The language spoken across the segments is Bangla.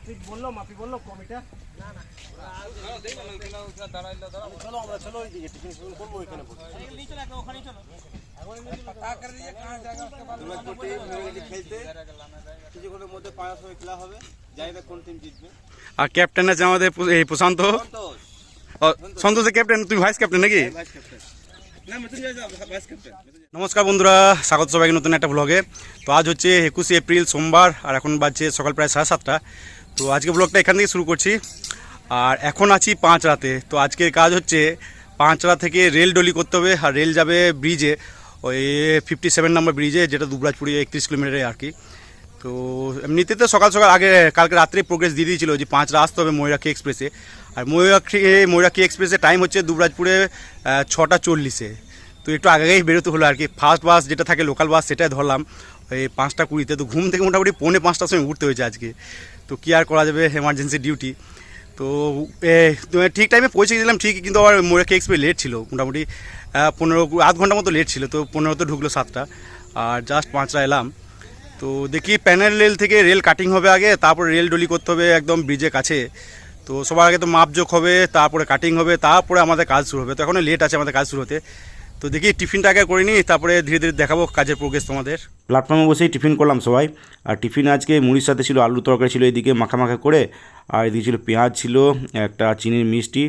মাফিক বললো কমিটা চলো আমরা চলো ওইদিকে টিফিন করবো ওইখানে কিছুক্ষণের মধ্যে পাঁচ হয়ে খেলা হবে, জানি না কোন টিম জিতবে। আর ক্যাপ্টেন আছে আমাদের এই প্রশান্ত, সন্তোষের ক্যাপ্টেন, তুমি ভাইস ক্যাপ্টেন নাকি? নমস্কার বন্ধুরা, স্বাগত সবাইকে নতুন একটা ব্লগে। তো আজ হচ্ছে 21 এপ্রিল সোমবার, আর এখন বাজছে সকাল প্রায় 7:30। তো আজকে ব্লগটা এখান থেকে শুরু করছি। আর এখন আছি পাঁচরাতে। তো আজকের কাজ হচ্ছে পাঁচরা থেকে রেল ডলি করতে হবে, আর রেল যাবে ব্রিজে, ওই 57 নম্বর ব্রিজে, যেটা দুবরাজপুরে 31 কিলোমিটারে আর কি। তো এমনিতে তো সকাল সকাল আগে কালকে রাত্রে প্রোগ্রেস দিয়ে দিয়েছিল যে পাঁচরা আসতে হবে ময়ূরাক্ষী এক্সপ্রেসে। আর ময়ূরাক্ষী এক্সপ্রেসের টাইম হচ্ছে দুবরাজপুরে 6:40। তো একটু আগেই বেরোতে হলো আর কি। ফার্স্ট বাস যেটা থাকে লোকাল বাস, সেটাই ধরলাম ওই 5:20। তো ঘুম থেকে মোটামুটি 4:45টার সময় উঠতে হয়েছে আজকে। তো কী আর করা যাবে, এমার্জেন্সি ডিউটি। তো ঠিক টাইমে পৌঁছে গেছিলাম ঠিকই, কিন্তু আবার ময়ূরাক্ষী এক্সপ্রেস লেট ছিল, মোটামুটি 15 আধ ঘন্টা মতো লেট ছিল। তো 15 ঢুকলো 7টা, আর জাস্ট পাঁচরা এলাম। তো দেখি প্যানেল রেল থেকে রেল কাটিং হবে আগে, তারপরে রেল ডলি করতে হবে একদম ব্রিজের কাছে। তো সবার আগে তো মাপজোক হবে, তারপরে কাটিং হবে, তারপরে আমাদের কাজ শুরু হবে। তো এখন লেট আছে আমাদের কাজ শুরু হতে। তো দেখি টিফিনটা আগে করে নিই, তারপরে ধীরে ধীরে দেখাবো কাজের প্রোগ্রেস তোমাদের। প্ল্যাটফর্মে বসেই টিফিন করলাম সবাই। আর টিফিন আজকে মুড়ির সাথে ছিল আলু তরকারি ছিল এদিকে মাখা মাখা করে, আর এদিকে ছিল পেঁয়াজ ছিল, একটা চিনির মিষ্টি,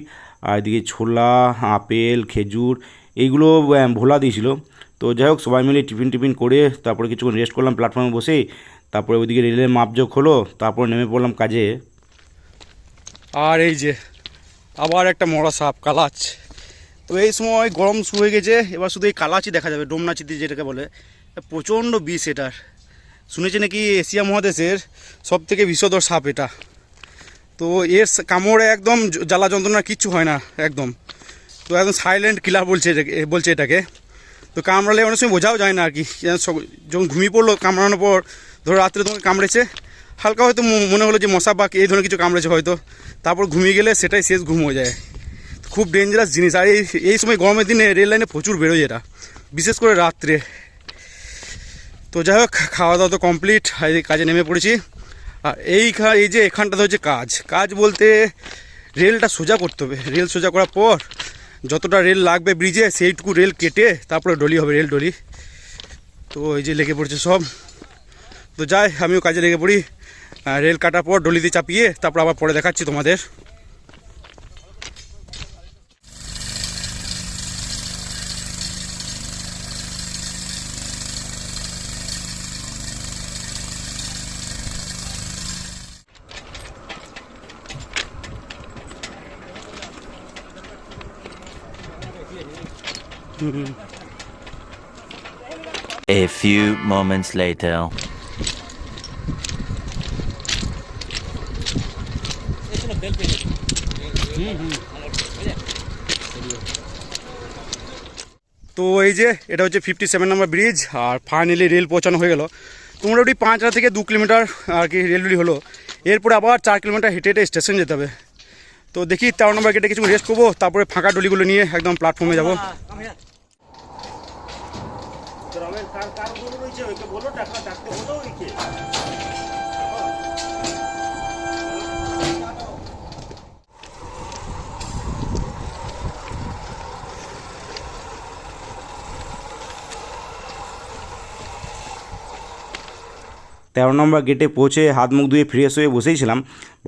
আর এদিকে ছোলা, আপেল, খেজুর, এইগুলো ভোলা দিয়েছিল। তো যাই হোক, সবাই মিলে টিফিন করে তারপরে কিছুক্ষণ রেস্ট করলাম প্ল্যাটফর্মে বসেই। তারপরে ওইদিকে রেলের মাপজোক হলো, তারপর নেমে পড়লাম কাজে। আর এই যে আবার একটা মরা সাপ, কালাচ। তো এই সময় গরম শুরু হয়ে গেছে, এবার শুধু এই কালাচই দেখা যাবে, ডোমনাচিতি যেটাকে বলে। প্রচণ্ড বিষ এটার, শুনেছি নাকি এশিয়া মহাদেশের সব থেকে বিষধর সাপ এটা। তো এর কামড়ে একদম জ্বালা যন্ত্রণা কিচ্ছু হয় না একদম। তো একদম সাইলেন্ট কিলার বলছে এটাকে। তো কামড়ালে অনেক সময় বোঝাও যায় না আর কি। যখন ঘুমিয়ে পড়লো কামড়ানোর পর, ধরো রাত্রে তোমাকে কামড়েছে, হালকা হয়তো মনে হলো যে মশা বা এই ধরনের কিছু কামড়েছে হয়তো, তারপর ঘুমিয়ে গেলে সেটাই শেষ ঘুম হয়ে যায়। খুব ডেঞ্জারাস জিনিস। আর এই সময় গরমের দিনে রেল লাইনে প্রচুর বেরোয় এটা, বিশেষ করে রাত্রে। তো যাই হোক, খাওয়া দাওয়া তো কমপ্লিট, কাজে নেমে পড়েছি। আর এই যে এখানটাতে হচ্ছে কাজ বলতে রেলটা সোজা করতে হবে। রেল সোজা করার পর যতটা রেল লাগবে ব্রিজে, সেইটুকু রেল কেটে তারপরে ডলি হবে, রেল ডলি। তো এই যে লেগে পড়ছে সব। তো যাই, আমিও কাজে লেগে পড়ি। রেল কাটার পর ডলিতে চাপিয়ে তারপর আবার পরে দেখাচ্ছি তোমাদের। A few moments later. তো এই যে এটা হচ্ছে 57 নম্বর ব্রিজ, আর ফাইনালি রেল পৌঁছানো হয়ে গেল। তো মোটামুটি পাঁচরা থেকে 2 কিলোমিটার আর কি রেলডুলি হলো। এরপরে আবার 4 কিলোমিটার হেঁটে হেঁটে স্টেশন যেতে হবে। তো দেখি 13 নম্বর গেটে কিছু রেস্ট করবো, তারপরে ফাঁকা ডলিগুলো নিয়ে একদম প্ল্যাটফর্মে যাবো। তেরো নম্বর গেটে পৌঁছে হাত মুখ ধুয়ে ফ্রেশ হয়ে বসেইছিলাম।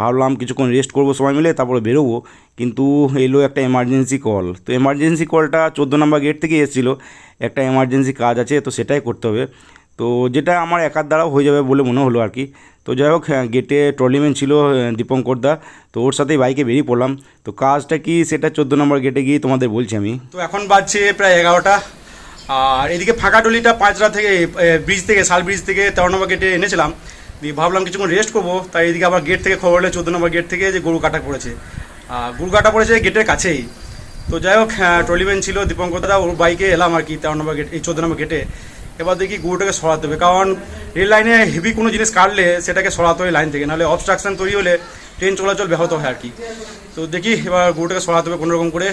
ভাবলাম কিছুক্ষণ রেস্ট করবো সবাই মিলে, তারপরে বেরোবো। কিন্তু এলো একটা এমার্জেন্সি কল। তো এমার্জেন্সি কলটা 14 নম্বর গেট থেকে এসেছিলো। একটা এমার্জেন্সি কাজ আছে, তো সেটাই করতে হবে। তো যেটা আমার একার দ্বারাও হয়ে যাবে বলে মনে হলো আর কি। তো যাই হোক, গেটে ট্রলিম্যান ছিল দীপঙ্কর দা, তো ওর সাথেই বাইকে বেরিয়ে পড়লাম। তো কাজটা কি সেটা 14 নম্বর গেটে গিয়ে তোমাদের বলছি আমি। তো এখন বাজছে প্রায় 11টা। আর এদিকে ফাঁকা ডলিটা পাঁচরা থেকে ব্রিজ থেকে, শাল ব্রিজ থেকে 13 নম্বর গেটে এনেছিলাম। দিয়ে ভাবলাম কিছুক্ষণ রেস্ট করবো, তাই এদিকে আবার গেট থেকে খবর হলো 14 নম্বর গেট থেকে যে গরু কাটা পড়েছে। গরু কাটা পড়েছে গেটের কাছেই। তো যাই হোক, ট্রলিম্যান ছিল দীপঙ্কর দা, ওর বাইকে এলাম আর কি 13 নম্বর গেট, এই 14 নম্বর গেটে। এবার দেখি গরুটাকে সরাতে হবে, কারণ রেল লাইনে হেভি কোনো জিনিস কাটলে সেটাকে সরাতে হয় লাইন থেকে, নাহলে অবস্ট্রাকশন তৈরি হলে ট্রেন চলাচল ব্যাহত হয় আর কি। তো দেখি এবার গরুটাকে সরাতে হবে কোনোরকম করে।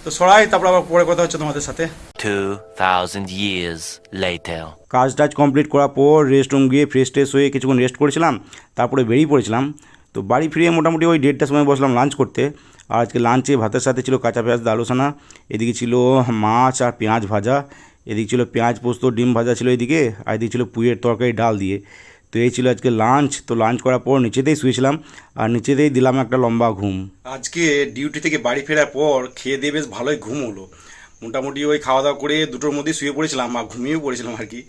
তো সরাই, তারপর আবার পরে কথা হচ্ছে তোমাদের সাথে। 2000 years later. কাজ টাজ কমপ্লিট করার পর রেস্ট রুম গিয়ে ফ্রেশ ট্রেশ হয়ে কিছুক্ষণ রেস্ট করেছিলাম, তারপরে বেরিয়ে পড়েছিলাম। তো তো বাড়ি ফিরে মোটামুটি ওই 1:30টার সময় বসলাম লাঞ্চ করতে। আর আজকে লাঞ্চে ভাতের সাথে ছিল কাঁচা পেঁয়াজ দা আলুসানা, এদিকে ছিল মাছ আর পেঁয়াজ ভাজা, এদিকে ছিল পেঁয়াজ পোস্ত ডিম ভাজা ছিল এদিকে, আর এদিকে ছিল পুঁইয়ের তরকারি ডাল দিয়ে। তো এই ছিল আজকে লাঞ্চ। তো লাঞ্চ করার পর নিচেতেই শুয়েছিলাম আর নিচেতেই দিলাম একটা লম্বা ঘুম। আজকে ডিউটি থেকে বাড়ি ফেরার পর খেয়ে দিয়ে বেশ ভালোই ঘুম হলো। মোটামুটি ওই খাওয়া দাওয়া করে 2টোর মধ্যে শুয়ে পড়েছিলাম আর ঘুমিয়েও পড়েছিলাম আর কি।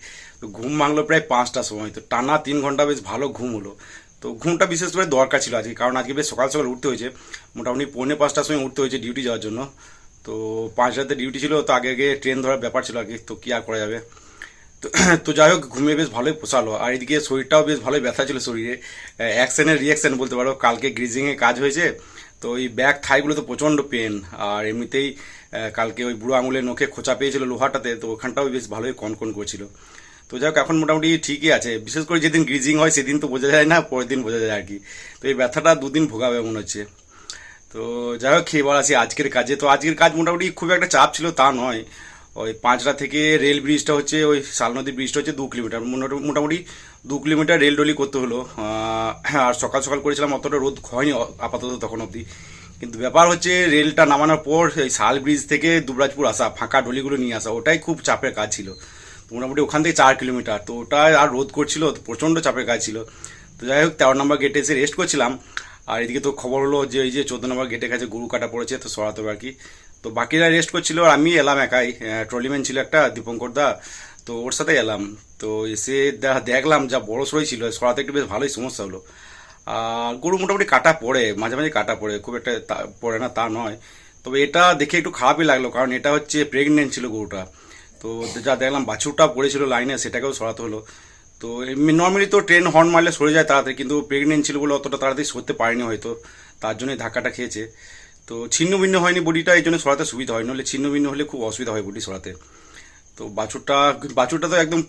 তো ঘুম ভাঙলো প্রায় 5টার সময়। তো টানা 3 ঘন্টা বেশ ভালো ঘুম হলো। তো ঘুমটা বিশেষ করে দরকার ছিল আজকে, কারণ আজকে বেশ সকাল সকাল উঠতে হয়েছে। মোটামুটি 4:45টার সময় উঠতে হয়েছে ডিউটি যাওয়ার জন্য। তো 5টাতে ডিউটি ছিল, তো আগে আগে ট্রেন ধরার ব্যাপার ছিল আর কি। তো কী আর করা যাবে। তো তো যাই হোক ঘুমিয়ে বেশ ভালোই পোষালো। আর এদিকে শরীরটাও বেশ ভালোই ব্যথা ছিল শরীরে, অ্যাকশনের রিয়াকশন বলতে পারো। কালকে গ্রিজিংয়ে কাজ হয়েছে, তো ওই ব্যাক থাইগুলো তো প্রচণ্ড পেন। আর এমনিতেই কালকে ওই বুড়ো আঙুলের নখে খোঁচা পেয়েছিল লোহাটাতে, তো ওখানটাও বেশ ভালোই কনকন করছিল। তো যাই হোক এখন মোটামুটি ঠিকই আছে। বিশেষ করে যেদিন গ্রিজিং হয় সেদিন তো বোঝা যায় না, পরের দিন বোঝা যায় আর কি। তো এই ব্যথাটা 2 দিন ভোগাবে মনে হচ্ছে। তো যাই হোক খেয়ে আসি আজকের কাজে। তো আজকের কাজ মোটামুটি খুব একটা চাপ ছিল তা নয়। ওই 5টা থেকে রেল ব্রিজটা হচ্ছে, ওই শাল নদী ব্রিজটা হচ্ছে 2 কিলোমিটার, মোটামুটি 2 কিলোমিটার রেল ডলি করতে হলো। আর সকাল সকাল করেছিলাম, অতটা রোদ হয়নি আপাতত তখন অবধি। কিন্তু ব্যাপার হচ্ছে রেলটা নামানোর পর এই শাল ব্রিজ থেকে দুবরাজপুর আসা, ফাঁকা ডলিগুলো নিয়ে আসা, ওটাই খুব চাপের কাজ ছিল। তো মোটামুটি ওখান থেকে 4 কিলোমিটার, তো ওটা আর রোদ করছিল, তো প্রচণ্ড চাপের কাজ ছিল। তো যাই হোক 13 নম্বর গেটে এসে রেস্ট করছিলাম। আর এদিকে তো খবর হলো যে এই যে 14 নম্বর গেটের কাছে গরু কাটা পড়েছে, তো সরাতে হবে আর কি। তো বাকিরা রেস্ট করছিল আর আমি এলাম একাই। ট্রলিম্যান ছিল একটা, দীপঙ্কর দা, তো ওর সাথে এলাম। তো এসে দেখলাম যা বড় সড়ই ছিল, সরাতে একটু বেশ ভালোই সমস্যা হলো। আর গরু মোটামুটি কাটা পড়ে, মাঝে মাঝে কাটা পড়ে, খুব একটা পড়ে না তা নয়। তবে এটা দেখে একটু খারাপই লাগলো, কারণ এটা হচ্ছে প্রেগনেন্ট ছিল গরুটা। তো যা দেখলাম বাছুরটা পড়েছিল লাইনে, সেটাকেও সরাতে হলো। তো নর্মালি তো ট্রেন হর্ন মারলে সরে যায় তাড়াতাড়ি, কিন্তু প্রেগনেন্ট ছিল বলে অতটা তাড়াতাড়ি সরতে পারেনি হয়তো, তার জন্যই ধাক্কাটা খেয়েছে। তো ছিন্ন ভিন্ন হয়নি বডিটা, এই জন্য সরাতে সুবিধা হয়, নাহলে ছিন্ন ভিন্ন হলে খুব অসুবিধা হয় বডি সরাতে। তো বাছুরটা তো একদম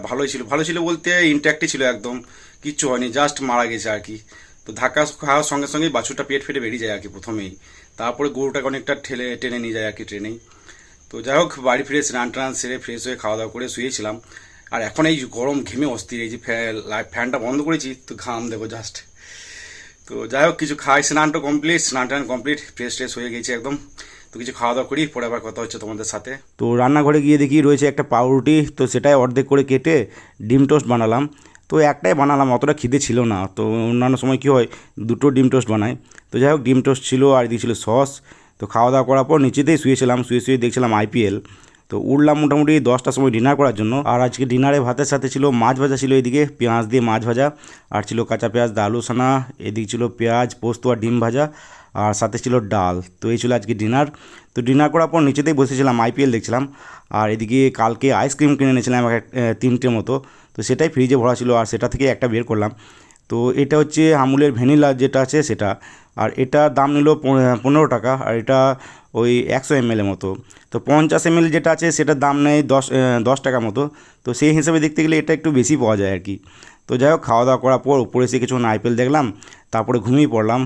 ভালোই ছিল বলতে ইনট্যাক্টই ছিল একদম, কিচ্ছু হয়নি, জাস্ট মারা গেছে আর কি। তো ধাক্কা খাওয়ার সঙ্গে সঙ্গেই বাছুরটা পেট ফেটে বেরিয়ে যায় আর কি প্রথমেই। তারপরে গরুটাকে অনেকটা টেনে নিয়ে যায় আর কি ট্রেনেই। তো যাই হোক বাড়ি ফিরে স্নান টান সেরে ফ্রেশ হয়ে খাওয়া দাওয়া করে শুয়েছিলাম। আর এখন এই গরম ঘেমে অস্থির, এই যে ফ্যানটা বন্ধ করেছি তো ঘাম দেবো জাস্ট। তো যাই হোক কিছু খাই, স্নান টান কমপ্লিট, ফ্রেশ হয়ে গেছি একদম। তো কিছু খাওয়া দাওয়া করি, পরে আবার কথা হচ্ছে তোমাদের সাথে। তো রান্নাঘরে গিয়ে দেখি রয়েছে একটা পাউরুটি, তো সেটাই অর্ধেক করে কেটে ডিম টোস্ট বানালাম। তো একটাই বানালাম, অতটা খিদে ছিল না। তো অন্যান্য সময় কী হয় 2টো ডিম টোস্ট বানাই। তো যাই হোক ডিম টোস্ট ছিল আর এদিকে ছিল সস। তো খাওয়া দাওয়া করার পর নিচেতেই শুয়েছিলাম, শুয়ে দেখছিলাম IPL। তো উঠলাম মোটামুটি 10টার সময় ডিনার করার জন্য। আর আজকে ডিনারে ভাতের সাথে ছিল মাছ ভাজা, ছিল এদিকে পেঁয়াজ দিয়ে মাছ ভাজা, আর ছিল কাঁচা পেঁয়াজ দা আলু সানা, এদিকে ছিল পেঁয়াজ পোস্ত আর ডিম ভাজা, আর সাথে ছিল ডাল। তো এই ছিল আজকে ডিনার। তো ডিনার করার পর নিচেতেই বসেছিলাম, IPL দেখছিলাম। আর এদিকে কালকে আইসক্রিম কিনে এনেছিলাম 3টে মতো, তো সেটাই ফ্রিজে ভরা ছিল, আর সেটা থেকে একটা বের করলাম। তো এটা হচ্ছে আমুলের ভ্যানিলা যেটা আছে সেটা। আর এটার দাম নিল 15 টাকা, আর এটা ওই 100 ml মতো। তো 50 ml যেটা আছে সেটার দাম নেয় 10 টাকা মতো। তো সেই হিসাবে দেখতে গেলে এটা একটু বেশি পাওয়া যায় আর কি। তো যাই হোক খাওয়া দাওয়া করার পর উপরে এসে কিছুক্ষণ IPL দেখলাম, তারপরে ঘুমিয়ে পড়লাম।